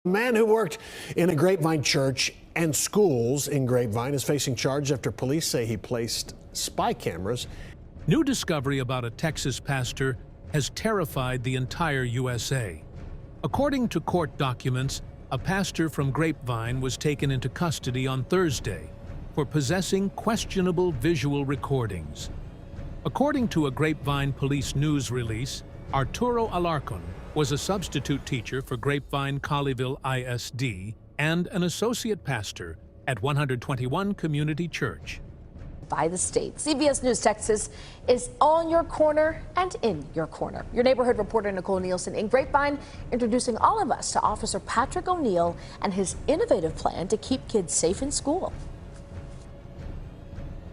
A man who worked in a Grapevine church and schools in Grapevine is facing charge after police say he placed spy cameras. New discovery about a Texas pastor has terrified the entire USA. According to court documents, a pastor from Grapevine was taken into custody on Thursday for possessing questionable visual recordings. According to a Grapevine Police news release, Arturo Alarcon was a substitute teacher for Grapevine-Colleyville ISD and an associate pastor at 121 Community Church. By the state. CBS News Texas is on your corner and in your corner. Your neighborhood reporter Nicole Nielsen in Grapevine, introducing all of us to Officer Patrick O'Neill and his innovative plan to keep kids safe in school.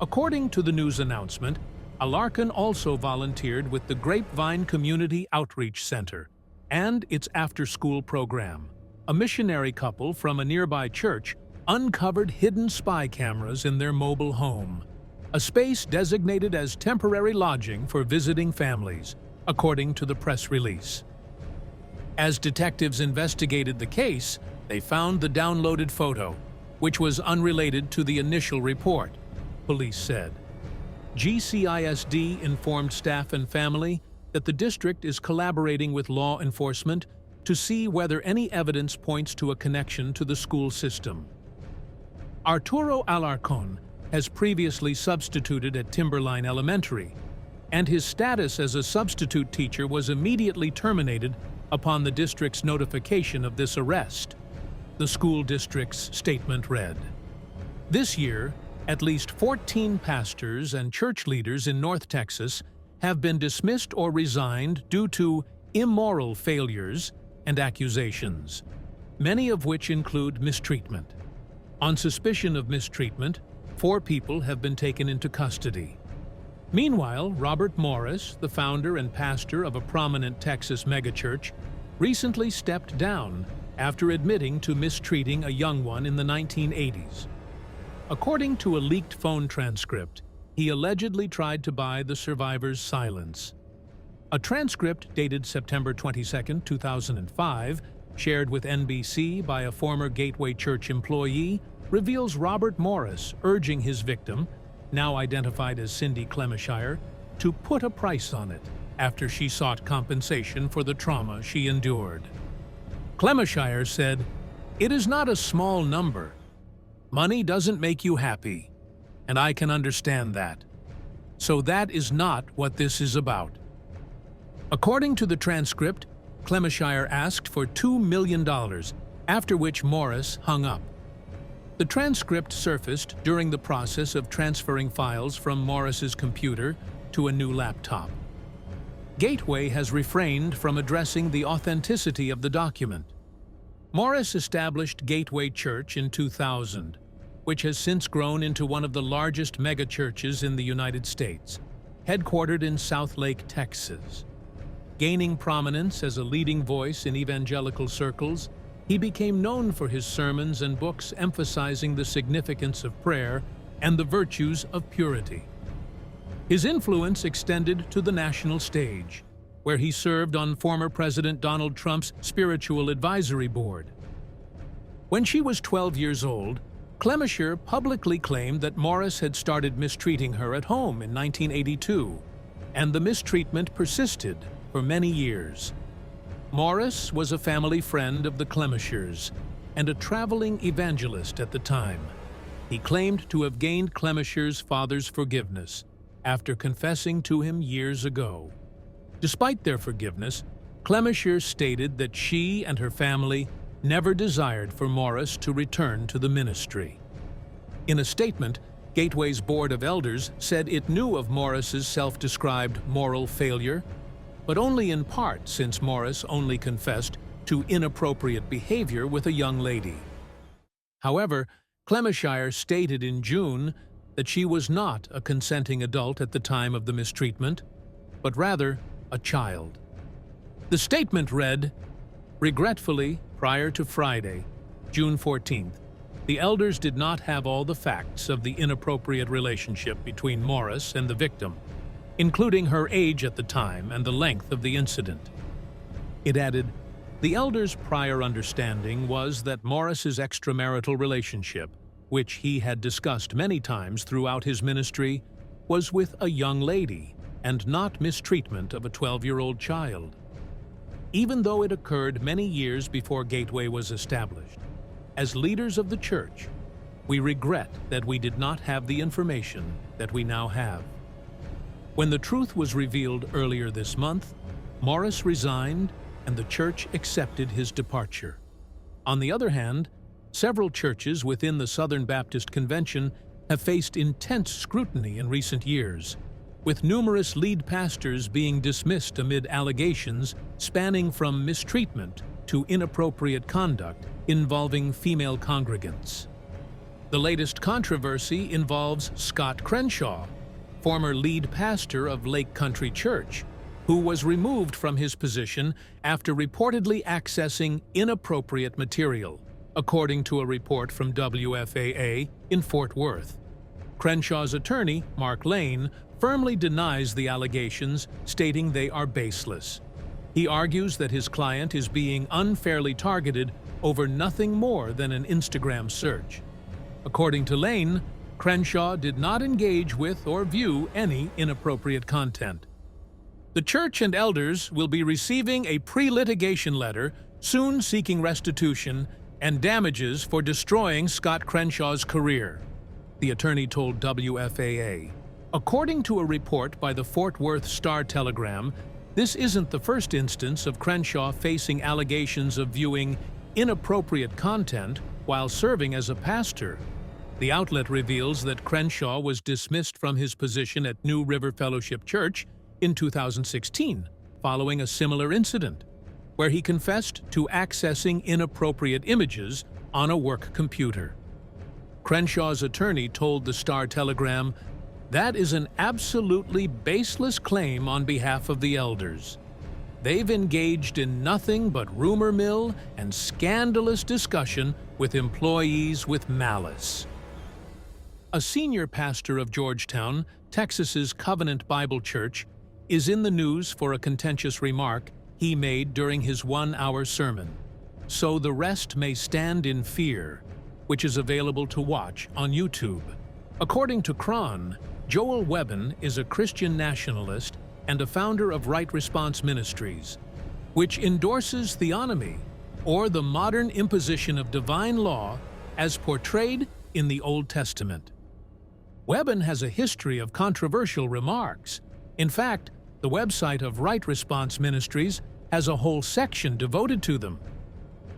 According to the news announcement, Alarcon also volunteered with the Grapevine Community Outreach Centre and its after-school program. A missionary couple from a nearby church uncovered hidden spy cameras in their mobile home, a space designated as temporary lodging for visiting families, according to the press release. As detectives investigated the case, they found the downloaded photo, which was unrelated to the initial report, police said. GCISD informed staff and family that the district is collaborating with law enforcement to see whether any evidence points to a connection to the school system. Arturo Alarcon has previously substituted at Timberline Elementary, and his status as a substitute teacher was immediately terminated upon the district's notification of this arrest. The school district's statement read, "This year, at least 14 pastors and church leaders in North Texas have been dismissed or resigned due to immoral failures and accusations, many of which include mistreatment. On suspicion of mistreatment, 4 people have been taken into custody." Meanwhile, Robert Morris, the founder and pastor of a prominent Texas megachurch, recently stepped down after admitting to mistreating a young one in the 1980s. According to a leaked phone transcript, he allegedly tried to buy the survivor's silence. A transcript dated September 22, 2005, shared with NBC by a former Gateway Church employee, reveals Robert Morris urging his victim, now identified as Cindy Clemishire, to put a price on it after she sought compensation for the trauma she endured. Clemishire said, "It is not a small number. Money doesn't make you happy, and I can understand that. So that is not what this is about." According to the transcript, Clemishire asked for $2 million, after which Morris hung up. The transcript surfaced during the process of transferring files from Morris's computer to a new laptop. Gateway has refrained from addressing the authenticity of the document. Morris established Gateway Church in 2000, which has since grown into one of the largest megachurches in the United States, headquartered in Southlake, Texas. Gaining prominence as a leading voice in evangelical circles, he became known for his sermons and books emphasizing the significance of prayer and the virtues of purity. His influence extended to the national stage, where he served on former President Donald Trump's Spiritual Advisory Board. When she was 12 years old, Clemishire publicly claimed that Morris had started mistreating her at home in 1982, and the mistreatment persisted for many years. Morris was a family friend of the Clemishires and a traveling evangelist at the time. He claimed to have gained Clemishire's father's forgiveness after confessing to him years ago. Despite their forgiveness, Clemishire stated that she and her family never desired for Morris to return to the ministry. In a statement, Gateway's Board of Elders said it knew of Morris's self-described moral failure, but only in part since Morris only confessed to inappropriate behavior with a young lady. However, Clemishire stated in June that she was not a consenting adult at the time of the mistreatment, but rather a child. The statement read, "Regretfully, prior to Friday, June 14th, the elders did not have all the facts of the inappropriate relationship between Morris and the victim, including her age at the time and the length of the incident." It added, The elder's prior understanding was that Morris's extramarital relationship, which he had discussed many times throughout his ministry, was with a young lady and not mistreatment of a 12-year-old child. Even though it occurred many years before Gateway was established, as leaders of the church, we regret that we did not have the information that we now have. When the truth was revealed earlier this month, Morris resigned and the church accepted his departure. On the other hand, several churches within the Southern Baptist Convention have faced intense scrutiny in recent years, with numerous lead pastors being dismissed amid allegations spanning from mistreatment to inappropriate conduct involving female congregants. The latest controversy involves Scott Crenshaw, former lead pastor of Lake Country Church, who was removed from his position after reportedly accessing inappropriate material, according to a report from WFAA in Fort Worth. Crenshaw's attorney, Mark Lane, firmly denies the allegations, stating they are baseless. He argues that his client is being unfairly targeted over nothing more than an Instagram search. According to Lane, Crenshaw did not engage with or view any inappropriate content. The church and elders will be receiving a pre-litigation letter soon seeking restitution and damages for destroying Scott Crenshaw's career, the attorney told WFAA. According to a report by the Fort Worth Star-Telegram, this isn't the first instance of Crenshaw facing allegations of viewing inappropriate content while serving as a pastor. The outlet reveals that Crenshaw was dismissed from his position at New River Fellowship Church in 2016, following a similar incident, where he confessed to accessing inappropriate images on a work computer. Crenshaw's attorney told the Star-Telegram, "That is an absolutely baseless claim on behalf of the elders. They've engaged in nothing but rumor mill and scandalous discussion with employees with malice." A senior pastor of Georgetown, Texas's Covenant Bible Church, is in the news for a contentious remark he made during his one-hour sermon, "So the rest may stand in fear," which is available to watch on YouTube. According to Cron, Joel Webben is a Christian nationalist and a founder of Right Response Ministries, which endorses theonomy, or the modern imposition of divine law as portrayed in the Old Testament. Webben has a history of controversial remarks. In fact, the website of Right Response Ministries has a whole section devoted to them.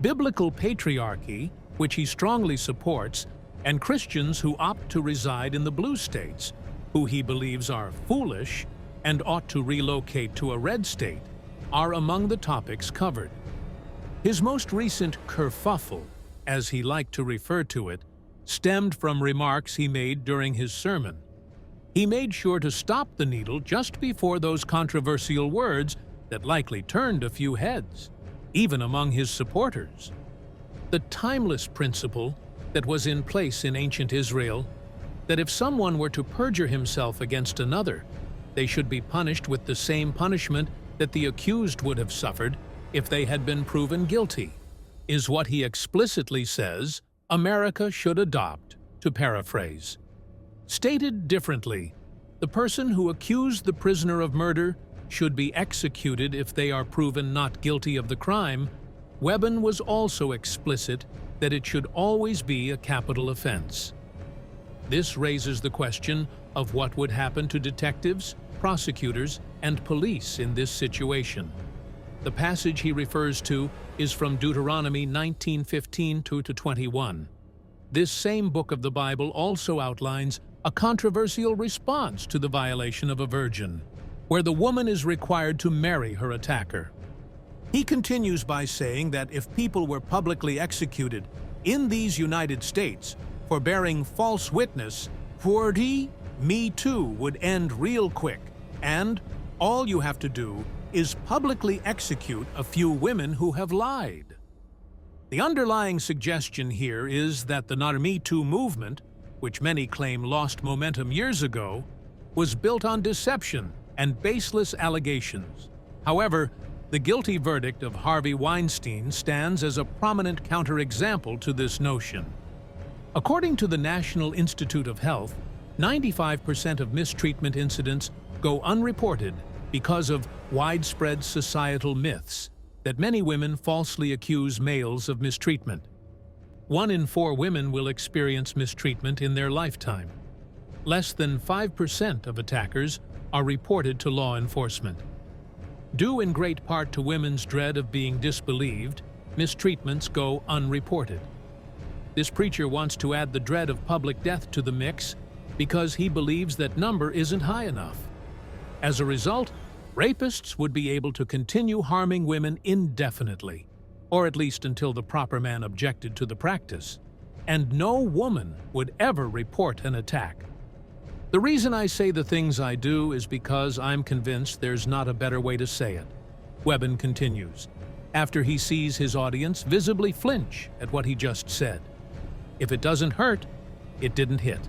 Biblical patriarchy, which he strongly supports, and Christians who opt to reside in the blue states, who he believes are foolish and ought to relocate to a red state, are among the topics covered. His most recent kerfuffle, as he liked to refer to it, stemmed from remarks he made during his sermon. He made sure to stop the needle just before those controversial words that likely turned a few heads, even among his supporters. The timeless principle that was in place in ancient Israel, that if someone were to perjure himself against another, they should be punished with the same punishment that the accused would have suffered if they had been proven guilty, is what he explicitly says America should adopt, to paraphrase. Stated differently, the person who accused the prisoner of murder should be executed if they are proven not guilty of the crime. Webben was also explicit that it should always be a capital offense. This raises the question of what would happen to detectives, prosecutors, and police in this situation. The passage he refers to is from Deuteronomy 19:15-21. This same book of the Bible also outlines a controversial response to the violation of a virgin, where the woman is required to marry her attacker. He continues by saying that if people were publicly executed in these United States for bearing false witness, Me Too would end real quick, and all you have to do is publicly execute a few women who have lied. The underlying suggestion here is that the Me Too movement, which many claim lost momentum years ago, was built on deception and baseless allegations. However, The guilty verdict of Harvey Weinstein stands as a prominent counterexample to this notion. According to the National Institute of Health, 95% of mistreatment incidents go unreported because of widespread societal myths that many women falsely accuse males of mistreatment. 1 in 4 women will experience mistreatment in their lifetime. Less than 5% of attackers are reported to law enforcement. Due in great part to women's dread of being disbelieved, mistreatments go unreported. This preacher wants to add the dread of public death to the mix because he believes that number isn't high enough. As a result, rapists would be able to continue harming women indefinitely, or at least until the proper man objected to the practice, and no woman would ever report an attack. The reason I say the things I do is because I'm convinced there's not a better way to say it, Webben continues, after he sees his audience visibly flinch at what he just said. If it doesn't hurt, it didn't hit.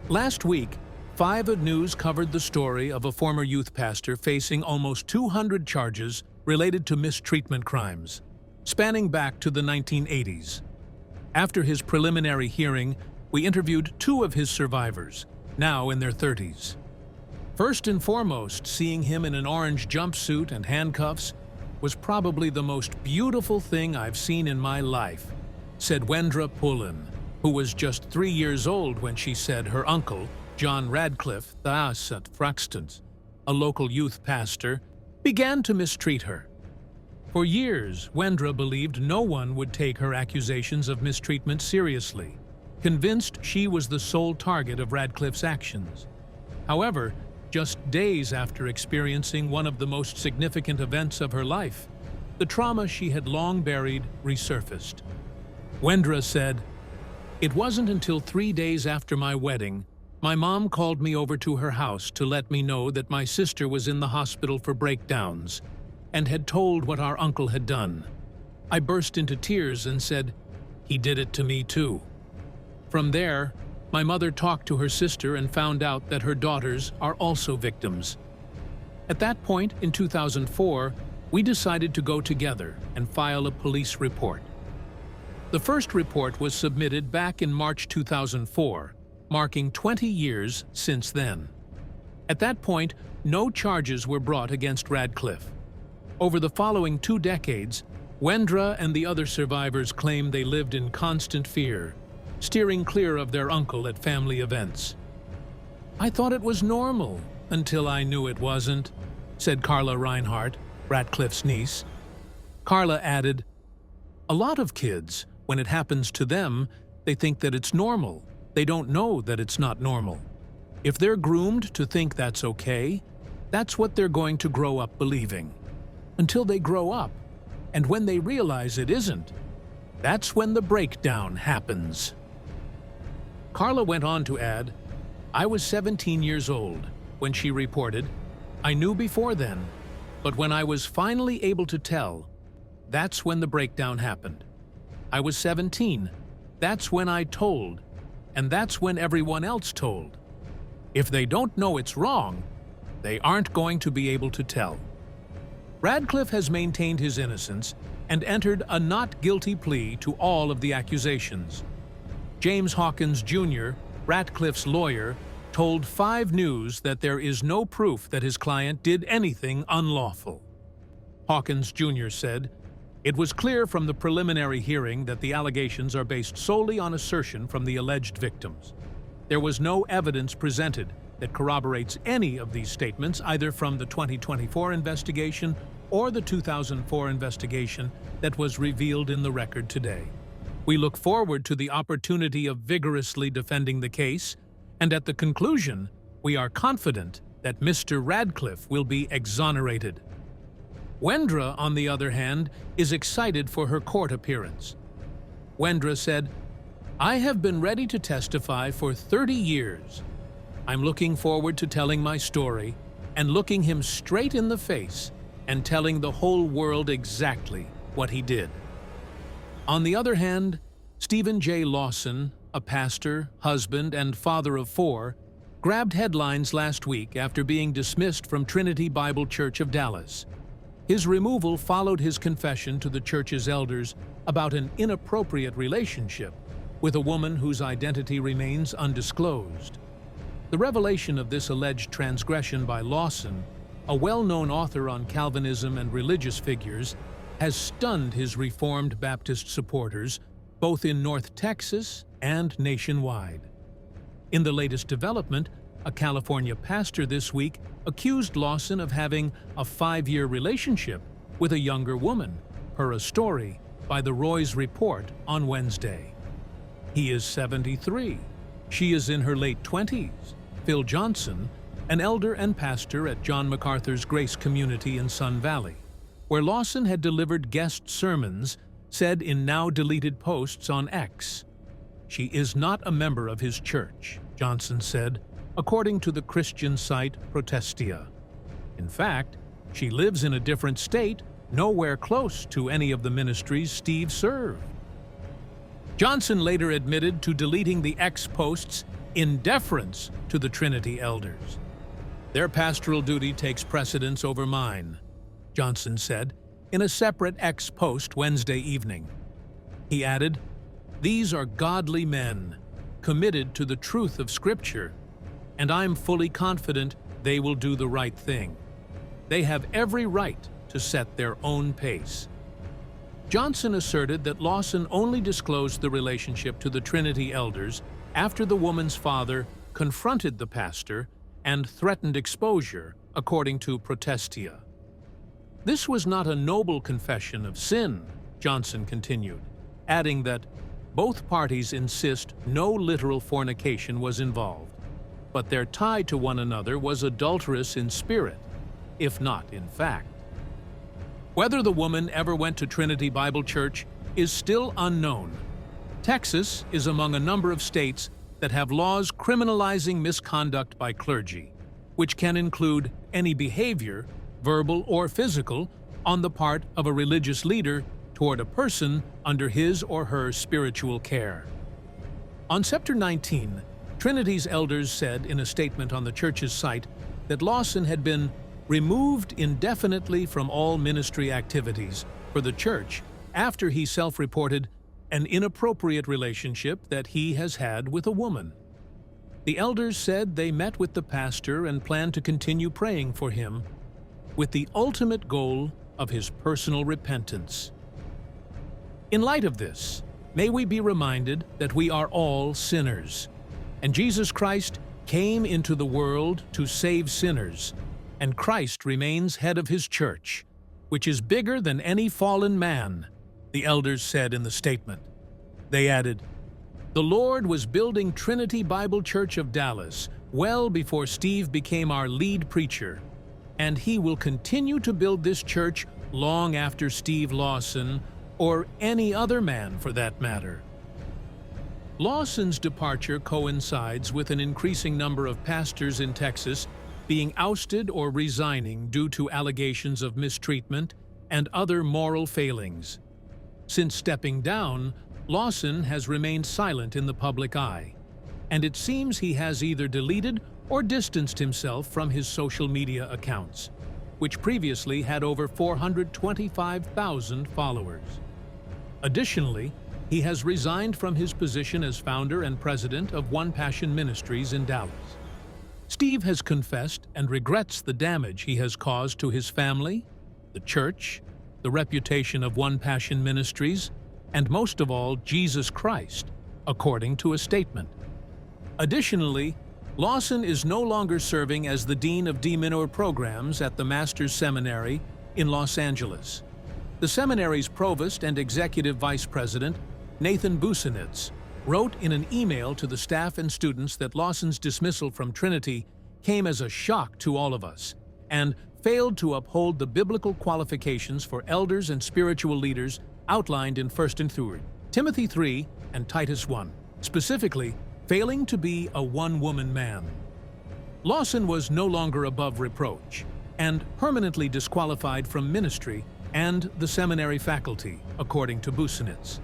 Last week, 5 News covered the story of a former youth pastor facing almost 200 charges related to mistreatment crimes, spanning back to the 1980s. After his preliminary hearing, we interviewed 2 of his survivors, now in their 30s. First and foremost, seeing him in an orange jumpsuit and handcuffs was probably the most beautiful thing I've seen in my life, said Wendra Pullen, who was just 3 years old when she said her uncle, John Radcliffe Thas at Fraxtons, a local youth pastor, began to mistreat her. For years, Wendra believed no one would take her accusations of mistreatment seriously, convinced she was the sole target of Radcliffe's actions. However, just days after experiencing one of the most significant events of her life, the trauma she had long buried resurfaced. Wendra said, "It wasn't until 3 days after my wedding, my mom called me over to her house to let me know that my sister was in the hospital for breakdowns and had told what our uncle had done. I burst into tears and said, 'He did it to me too.' From there, my mother talked to her sister and found out that her daughters are also victims. At that point, in 2004, we decided to go together and file a police report. The first report was submitted back in March 2004, marking 20 years since then. At that point, no charges were brought against Radcliffe. Over the following 2 decades, Wendra and the other survivors claimed they lived in constant fear, steering clear of their uncle at family events. I thought it was normal until I knew it wasn't, said Carla Reinhardt, Radcliffe's niece. Carla added, "A lot of kids, when it happens to them, they think that it's normal. They don't know that it's not normal. If they're groomed to think that's okay, that's what they're going to grow up believing. Until they grow up, and when they realize it isn't, that's when the breakdown happens." Carla went on to add, "I was 17 years old when she reported. I knew before then, but when I was finally able to tell, that's when the breakdown happened. I was 17, that's when I told, and that's when everyone else told. If they don't know it's wrong, they aren't going to be able to tell." Radcliffe has maintained his innocence and entered a not guilty plea to all of the accusations. James Hawkins Jr., Radcliffe's lawyer, told 5 News that there is no proof that his client did anything unlawful. Hawkins Jr. said, "It was clear from the preliminary hearing that the allegations are based solely on assertion from the alleged victims. There was no evidence presented that corroborates any of these statements, either from the 2024 investigation or the 2004 investigation that was revealed in the record today. We look forward to the opportunity of vigorously defending the case, and at the conclusion, we are confident that Mr. Radcliffe will be exonerated." Wendra, on the other hand, is excited for her court appearance. Wendra said, "I have been ready to testify for 30 years. I'm looking forward to telling my story and looking him straight in the face and telling the whole world exactly what he did." On the other hand, Stephen J. Lawson, a pastor, husband, and father of 4, grabbed headlines last week after being dismissed from Trinity Bible Church of Dallas. His removal followed his confession to the church's elders about an inappropriate relationship with a woman whose identity remains undisclosed. The revelation of this alleged transgression by Lawson, a well-known author on Calvinism and religious figures, has stunned his Reformed Baptist supporters both in North Texas and nationwide. In the latest development, a California pastor this week accused Lawson of having a 5-year relationship with a younger woman, per a story by the Roy's Report on Wednesday. He is 73. She is in her late 20s. Phil Johnson, an elder and pastor at John MacArthur's Grace Community in Sun Valley, where Lawson had delivered guest sermons, said in now-deleted posts on X, "She is not a member of his church," Johnson said, according to the Christian site Protestia. In fact, she lives in a different state, nowhere close to any of the ministries Steve served. Johnson later admitted to deleting the X posts in deference to the Trinity elders. "Their pastoral duty takes precedence over mine," Johnson said in a separate X post Wednesday evening. He added, "These are godly men, committed to the truth of Scripture, and I'm fully confident they will do the right thing. They have every right to set their own pace." Johnson asserted that Lawson only disclosed the relationship to the Trinity elders after the woman's father confronted the pastor and threatened exposure, according to Protestia. "This was not a noble confession of sin," Johnson continued, adding that both parties insist no literal fornication was involved, but their tie to one another was adulterous in spirit, if not in fact. Whether the woman ever went to Trinity Bible Church is still unknown. Texas is among a number of states that have laws criminalizing misconduct by clergy, which can include any behavior, verbal or physical, on the part of a religious leader toward a person under his or her spiritual care. On September 19, Trinity's elders said in a statement on the church's site that Lawson had been removed indefinitely from all ministry activities for the church after he self-reported an inappropriate relationship that he has had with a woman. The elders said they met with the pastor and planned to continue praying for him, with the ultimate goal of his personal repentance. In light of this, may we be reminded that we are all sinners, and Jesus Christ came into the world to save sinners, and Christ remains head of his church, which is bigger than any fallen man, the elders said in the statement. They added, "The Lord was building Trinity Bible Church of Dallas well before Steve became our lead preacher, and he will continue to build this church long after Steve Lawson, or any other man for that matter." Lawson's departure coincides with an increasing number of pastors in Texas being ousted or resigning due to allegations of mistreatment and other moral failings. Since stepping down, Lawson has remained silent in the public eye, and it seems he has either deleted or distanced himself from his social media accounts, which previously had over 425,000 followers. Additionally, he has resigned from his position as founder and president of One Passion Ministries in Dallas. Steve has confessed and regrets the damage he has caused to his family, the church, the reputation of One Passion Ministries, and most of all, Jesus Christ, according to a statement. Additionally, Lawson is no longer serving as the Dean of D-Minor Programs at the Master's Seminary in Los Angeles. The seminary's provost and executive vice president, Nathan Busenitz, wrote in an email to the staff and students that Lawson's dismissal from Trinity came as a shock to all of us and failed to uphold the biblical qualifications for elders and spiritual leaders outlined in 1 and 2 Timothy 3 and Titus 1, specifically failing to be a one-woman man. Lawson was no longer above reproach and permanently disqualified from ministry and the seminary faculty, according to Busenitz.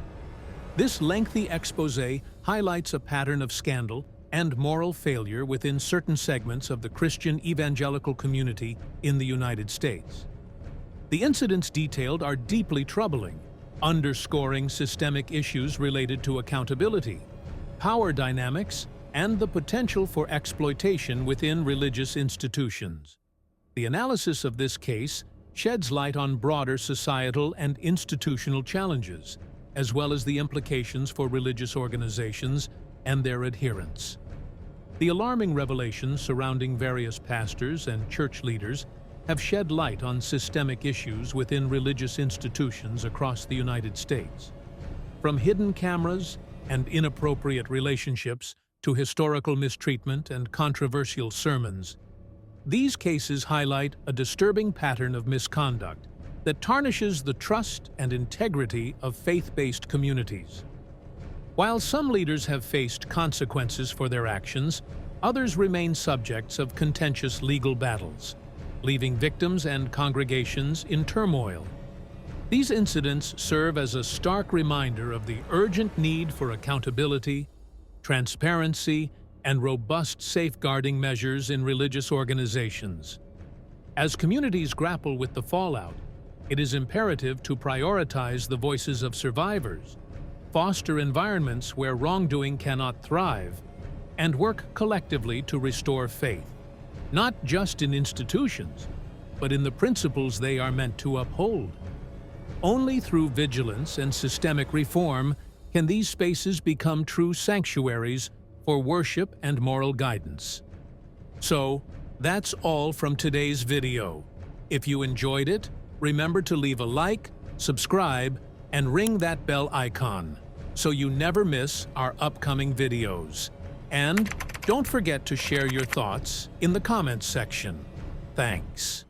This lengthy exposé highlights a pattern of scandal and moral failure within certain segments of the Christian evangelical community in the United States. The incidents detailed are deeply troubling, underscoring systemic issues related to accountability, power dynamics, and the potential for exploitation within religious institutions. The analysis of this case sheds light on broader societal and institutional challenges, as well as the implications for religious organizations and their adherents. The alarming revelations surrounding various pastors and church leaders have shed light on systemic issues within religious institutions across the United States. From hidden cameras and inappropriate relationships to historical mistreatment and controversial sermons, these cases highlight a disturbing pattern of misconduct that tarnishes the trust and integrity of faith-based communities. While some leaders have faced consequences for their actions, others remain subjects of contentious legal battles, leaving victims and congregations in turmoil. These incidents serve as a stark reminder of the urgent need for accountability, transparency, and robust safeguarding measures in religious organizations. As communities grapple with the fallout, it is imperative to prioritize the voices of survivors, foster environments where wrongdoing cannot thrive, and work collectively to restore faith, not just in institutions, but in the principles they are meant to uphold. Only through vigilance and systemic reform can these spaces become true sanctuaries for worship and moral guidance. So, that's all from today's video. If you enjoyed it, remember to leave a like, subscribe, and ring that bell icon so you never miss our upcoming videos. And don't forget to share your thoughts in the comments section. Thanks.